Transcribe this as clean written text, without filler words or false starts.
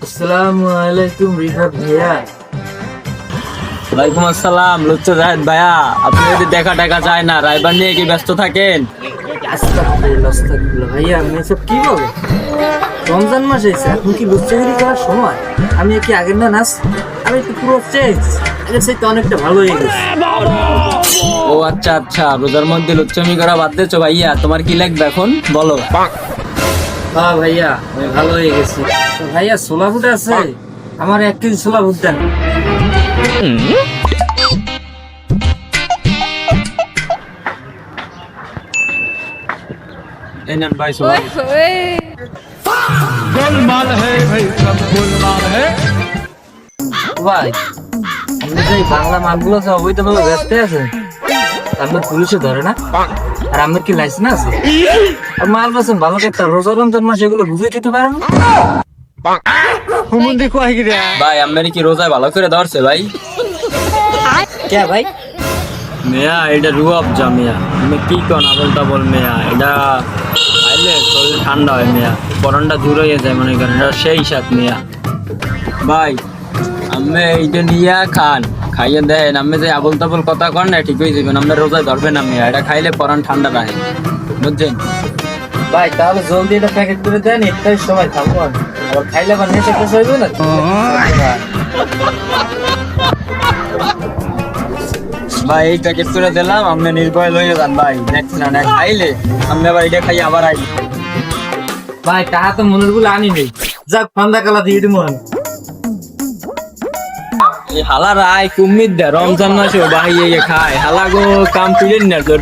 আসসালামু আলাইকুম রিফাত ভাইয়া। ওয়ালাইকুম আসসালাম লুচ্চা জাহেদ ভাইয়া। আপনি যদি দেখা টাকা চায় না, রাইবার নিয়ে কি ব্যস্ত থাকেন? আস্তাগফিরুল্লাহ, আস্তাগফিরুল্লাহ। ভাইয়া আমি এসব কি বলে? রমজান মাস এসে এখন কি লুচ্চাগিরি করার সময়? আমি কি আগের না নাচ? আমি তো পুরো চেঞ্জ, আগের চাইতে অনেকটা ভালো হয়ে গেছে। ও আচ্ছা আচ্ছা, রোজার মধ্যে লুচ্চামি করা বাদ দিয়েছো ভাইয়া। তোমার কি লাগবে এখন বলো? হ্যাঁ ভাইয়া, আমি ভালো হয়ে গেছি। তো ভাইয়া ছোলা বুট আছে? আমার 1 কেজি ছোলা বুট দেন। এই নেন ভাই সবাই। ভাই আপনি যে এই বাংলা মালগুলো সব ওই তো ভালো ব্যস্ত আছে, আপনার পুলিশে ধরে না? আর আপনার কি লাইসেন্স আছে? আর মাল বেছেন ভালো একটা রোজা রমজান মাস এগুলো বুঝে দিতে পারেন না? ভাই আপনার কি রোজায় ভালো করে ধরছে ভাই? কে ভাই? মেয়া এটা রুয়াবজা মেয়া। তুমি কি কন আবল তাবল মেয়া? এটা খাইলে শরীর ঠান্ডা হয় মেয়া, পরনটা দূর হয়ে যায় মনে করেন। এটা সেই সাথ মেয়া। ভাই আমি এইটা নিয়ে খান, খাইয়ে দেন। আমি যে আবল তাবল কথা কন না, ঠিক হয়ে যাবেন। আমরা রোজায় ধরবেন না মেয়া। এটা খাইলে পরন ঠান্ডা রাখে, বুঝছেন? ভাই তাহলে জলদি এটা প্যাকেট করে দেন, একটাই সময় থাকবো আমি। আবার খাইলে আবার নেশা টেশা হইবে না। ভাই এই প্যাকেট করে দিলাম, আপনি নির্ভয় লইয়ে যান ভাই। দেখছেন না খাইলে আপনি আবার এটা খাই আবার আই। ভাই টাকা তো মনের গুলো আনি নেই, যাক ফান্দা কালা দিয়ে দিব আমি। এই হালার আয় কুমির দে রমজান মাসে বাহিয়ে খায়। হালা গো কাম পিলেন না তোর